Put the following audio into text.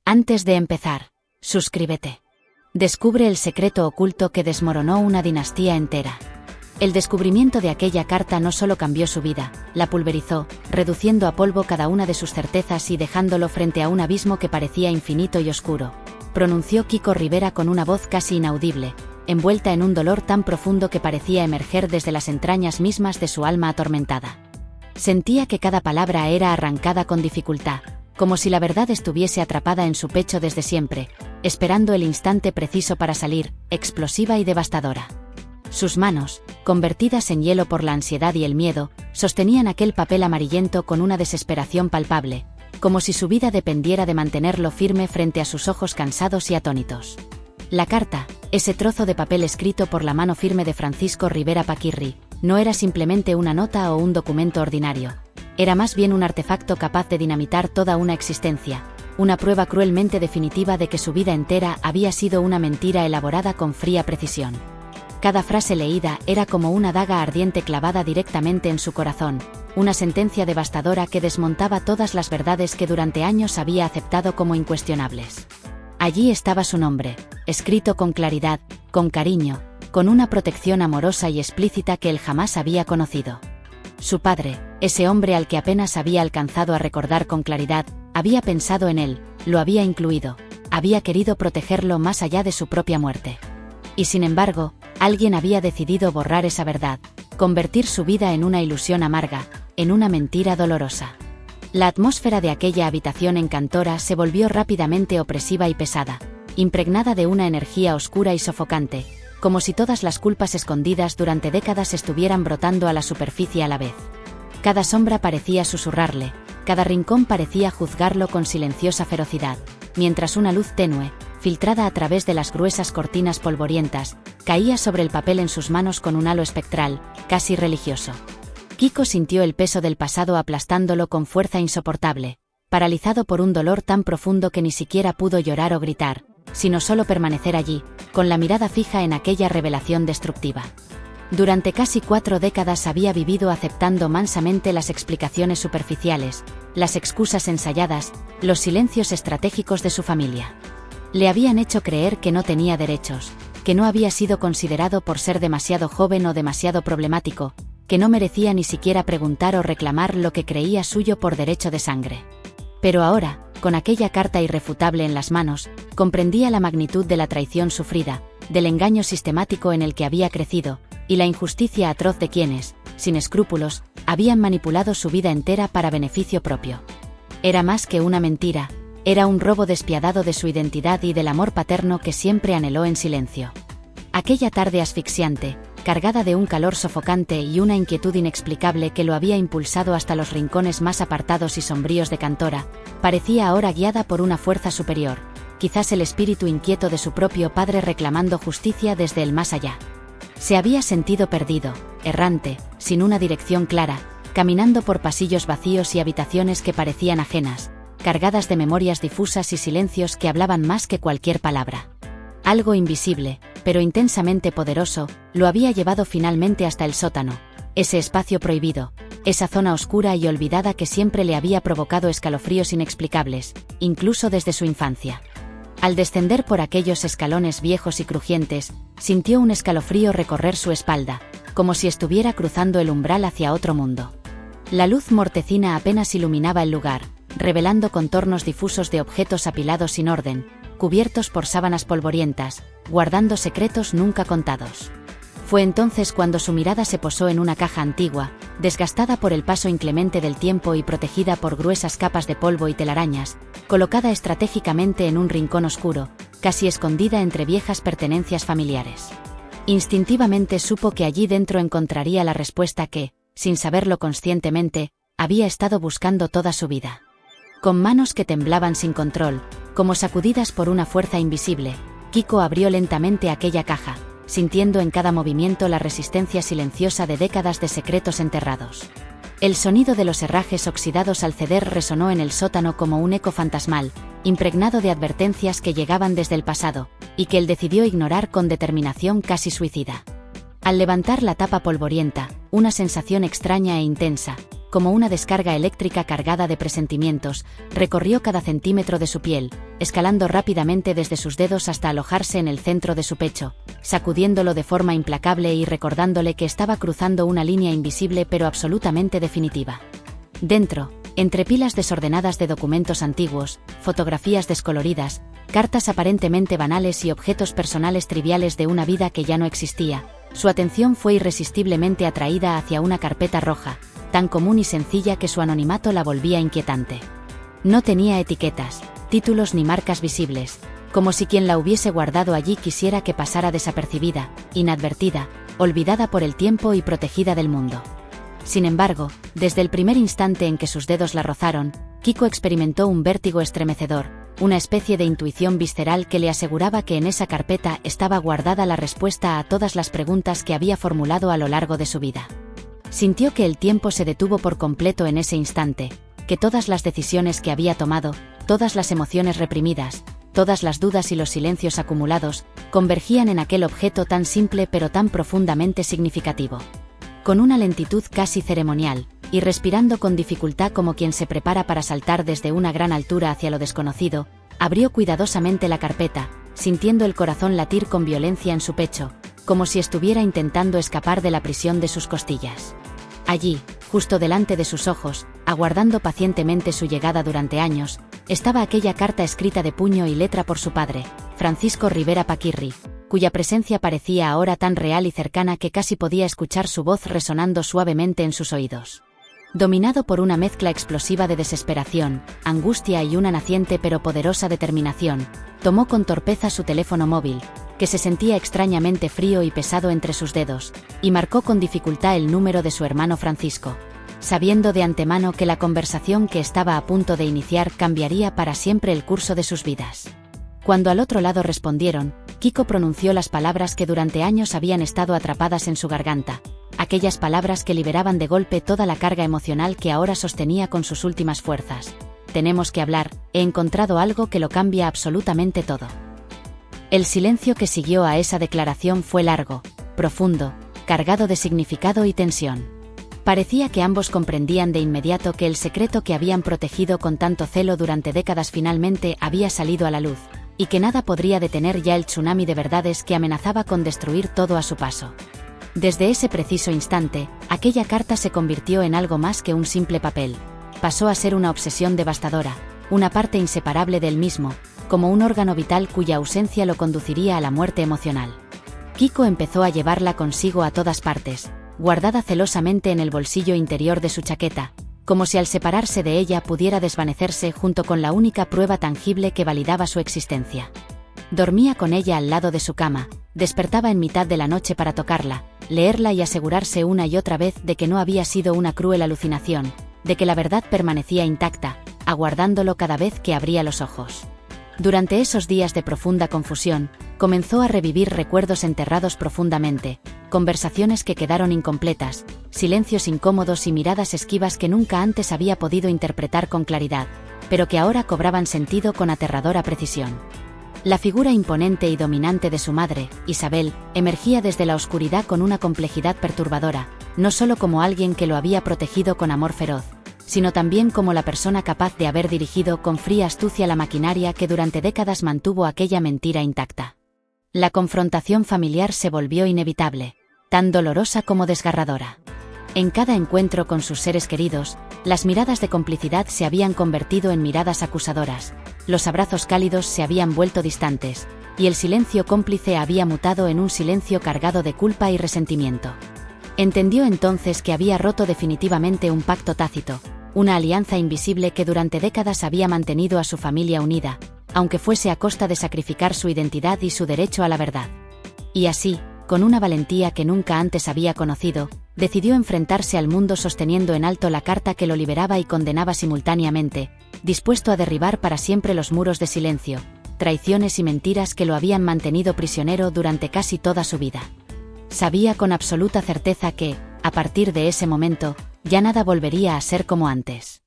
Antes de empezar, suscríbete. Descubre el secreto oculto que desmoronó una dinastía entera. El descubrimiento de aquella carta no solo cambió su vida, la pulverizó, reduciendo a polvo cada una de sus certezas y dejándolo frente a un abismo que parecía infinito y oscuro. Pronunció Kiko Rivera con una voz casi inaudible, envuelta en un dolor tan profundo que parecía emerger desde las entrañas mismas de su alma atormentada. Sentía que cada palabra era arrancada con dificultad, como si la verdad estuviese atrapada en su pecho desde siempre, esperando el instante preciso para salir, explosiva y devastadora. Sus manos, convertidas en hielo por la ansiedad y el miedo, sostenían aquel papel amarillento con una desesperación palpable, como si su vida dependiera de mantenerlo firme frente a sus ojos cansados y atónitos. La carta, ese trozo de papel escrito por la mano firme de Francisco Rivera Paquirri, no era simplemente una nota o un documento ordinario. Era más bien un artefacto capaz de dinamitar toda una existencia, una prueba cruelmente definitiva de que su vida entera había sido una mentira elaborada con fría precisión. Cada frase leída era como una daga ardiente clavada directamente en su corazón, una sentencia devastadora que desmontaba todas las verdades que durante años había aceptado como incuestionables. Allí estaba su nombre, escrito con claridad, con cariño, con una protección amorosa y explícita que él jamás había conocido. Su padre, ese hombre al que apenas había alcanzado a recordar con claridad, había pensado en él, lo había incluido, había querido protegerlo más allá de su propia muerte. Y sin embargo, alguien había decidido borrar esa verdad, convertir su vida en una ilusión amarga, en una mentira dolorosa. La atmósfera de aquella habitación encantora se volvió rápidamente opresiva y pesada, impregnada de una energía oscura y sofocante, como si todas las culpas escondidas durante décadas estuvieran brotando a la superficie a la vez. Cada sombra parecía susurrarle, cada rincón parecía juzgarlo con silenciosa ferocidad, mientras una luz tenue, filtrada a través de las gruesas cortinas polvorientas, caía sobre el papel en sus manos con un halo espectral, casi religioso. Kiko sintió el peso del pasado aplastándolo con fuerza insoportable, paralizado por un dolor tan profundo que ni siquiera pudo llorar o gritar, sino solo permanecer allí, con la mirada fija en aquella revelación destructiva. Durante casi 4 décadas había vivido aceptando mansamente las explicaciones superficiales, las excusas ensayadas, los silencios estratégicos de su familia. Le habían hecho creer que no tenía derechos, que no había sido considerado por ser demasiado joven o demasiado problemático, que no merecía ni siquiera preguntar o reclamar lo que creía suyo por derecho de sangre. Pero ahora, con aquella carta irrefutable en las manos, comprendía la magnitud de la traición sufrida, del engaño sistemático en el que había crecido, y la injusticia atroz de quienes, sin escrúpulos, habían manipulado su vida entera para beneficio propio. Era más que una mentira, era un robo despiadado de su identidad y del amor paterno que siempre anheló en silencio. Aquella tarde asfixiante, cargada de un calor sofocante y una inquietud inexplicable que lo había impulsado hasta los rincones más apartados y sombríos de Cantora, parecía ahora guiada por una fuerza superior, quizás el espíritu inquieto de su propio padre reclamando justicia desde el más allá. Se había sentido perdido, errante, sin una dirección clara, caminando por pasillos vacíos y habitaciones que parecían ajenas, cargadas de memorias difusas y silencios que hablaban más que cualquier palabra. Algo invisible, pero intensamente poderoso, lo había llevado finalmente hasta el sótano, ese espacio prohibido, esa zona oscura y olvidada que siempre le había provocado escalofríos inexplicables, incluso desde su infancia. Al descender por aquellos escalones viejos y crujientes, sintió un escalofrío recorrer su espalda, como si estuviera cruzando el umbral hacia otro mundo. La luz mortecina apenas iluminaba el lugar, revelando contornos difusos de objetos apilados sin orden, cubiertos por sábanas polvorientas, guardando secretos nunca contados. Fue entonces cuando su mirada se posó en una caja antigua, desgastada por el paso inclemente del tiempo y protegida por gruesas capas de polvo y telarañas, colocada estratégicamente en un rincón oscuro, casi escondida entre viejas pertenencias familiares. Instintivamente supo que allí dentro encontraría la respuesta que, sin saberlo conscientemente, había estado buscando toda su vida. Con manos que temblaban sin control, como sacudidas por una fuerza invisible, Kiko abrió lentamente aquella caja, sintiendo en cada movimiento la resistencia silenciosa de décadas de secretos enterrados. El sonido de los herrajes oxidados al ceder resonó en el sótano como un eco fantasmal, impregnado de advertencias que llegaban desde el pasado, y que él decidió ignorar con determinación casi suicida. Al levantar la tapa polvorienta, una sensación extraña e intensa, como una descarga eléctrica cargada de presentimientos, recorrió cada centímetro de su piel, escalando rápidamente desde sus dedos hasta alojarse en el centro de su pecho, sacudiéndolo de forma implacable y recordándole que estaba cruzando una línea invisible pero absolutamente definitiva. Dentro, entre pilas desordenadas de documentos antiguos, fotografías descoloridas, cartas aparentemente banales y objetos personales triviales de una vida que ya no existía, su atención fue irresistiblemente atraída hacia una carpeta roja, tan común y sencilla que su anonimato la volvía inquietante. No tenía etiquetas, títulos ni marcas visibles, como si quien la hubiese guardado allí quisiera que pasara desapercibida, inadvertida, olvidada por el tiempo y protegida del mundo. Sin embargo, desde el primer instante en que sus dedos la rozaron, Kiko experimentó un vértigo estremecedor, una especie de intuición visceral que le aseguraba que en esa carpeta estaba guardada la respuesta a todas las preguntas que había formulado a lo largo de su vida. Sintió que el tiempo se detuvo por completo en ese instante, que todas las decisiones que había tomado, todas las emociones reprimidas, todas las dudas y los silencios acumulados, convergían en aquel objeto tan simple pero tan profundamente significativo. Con una lentitud casi ceremonial, y respirando con dificultad como quien se prepara para saltar desde una gran altura hacia lo desconocido, abrió cuidadosamente la carpeta, sintiendo el corazón latir con violencia en su pecho, como si estuviera intentando escapar de la prisión de sus costillas. Allí, justo delante de sus ojos, aguardando pacientemente su llegada durante años, estaba aquella carta escrita de puño y letra por su padre, Francisco Rivera Paquirri, cuya presencia parecía ahora tan real y cercana que casi podía escuchar su voz resonando suavemente en sus oídos. Dominado por una mezcla explosiva de desesperación, angustia y una naciente pero poderosa determinación, tomó con torpeza su teléfono móvil, que se sentía extrañamente frío y pesado entre sus dedos, y marcó con dificultad el número de su hermano Francisco, sabiendo de antemano que la conversación que estaba a punto de iniciar cambiaría para siempre el curso de sus vidas. Cuando al otro lado respondieron, Kiko pronunció las palabras que durante años habían estado atrapadas en su garganta, aquellas palabras que liberaban de golpe toda la carga emocional que ahora sostenía con sus últimas fuerzas. Tenemos que hablar, he encontrado algo que lo cambia absolutamente todo. El silencio que siguió a esa declaración fue largo, profundo, cargado de significado y tensión. Parecía que ambos comprendían de inmediato que el secreto que habían protegido con tanto celo durante décadas finalmente había salido a la luz, y que nada podría detener ya el tsunami de verdades que amenazaba con destruir todo a su paso. Desde ese preciso instante, aquella carta se convirtió en algo más que un simple papel. Pasó a ser una obsesión devastadora, una parte inseparable del mismo, como un órgano vital cuya ausencia lo conduciría a la muerte emocional. Kiko empezó a llevarla consigo a todas partes, guardada celosamente en el bolsillo interior de su chaqueta, como si al separarse de ella pudiera desvanecerse junto con la única prueba tangible que validaba su existencia. Dormía con ella al lado de su cama, despertaba en mitad de la noche para tocarla, leerla y asegurarse una y otra vez de que no había sido una cruel alucinación, de que la verdad permanecía intacta, aguardándolo cada vez que abría los ojos. Durante esos días de profunda confusión, comenzó a revivir recuerdos enterrados profundamente, conversaciones que quedaron incompletas, silencios incómodos y miradas esquivas que nunca antes había podido interpretar con claridad, pero que ahora cobraban sentido con aterradora precisión. La figura imponente y dominante de su madre, Isabel, emergía desde la oscuridad con una complejidad perturbadora, no solo como alguien que lo había protegido con amor feroz, sino también como la persona capaz de haber dirigido con fría astucia la maquinaria que durante décadas mantuvo aquella mentira intacta. La confrontación familiar se volvió inevitable, tan dolorosa como desgarradora. En cada encuentro con sus seres queridos, las miradas de complicidad se habían convertido en miradas acusadoras, los abrazos cálidos se habían vuelto distantes, y el silencio cómplice había mutado en un silencio cargado de culpa y resentimiento. Entendió entonces que había roto definitivamente un pacto tácito, una alianza invisible que durante décadas había mantenido a su familia unida, aunque fuese a costa de sacrificar su identidad y su derecho a la verdad. Y así, con una valentía que nunca antes había conocido, decidió enfrentarse al mundo sosteniendo en alto la carta que lo liberaba y condenaba simultáneamente, dispuesto a derribar para siempre los muros de silencio, traiciones y mentiras que lo habían mantenido prisionero durante casi toda su vida. Sabía con absoluta certeza que, a partir de ese momento, ya nada volvería a ser como antes.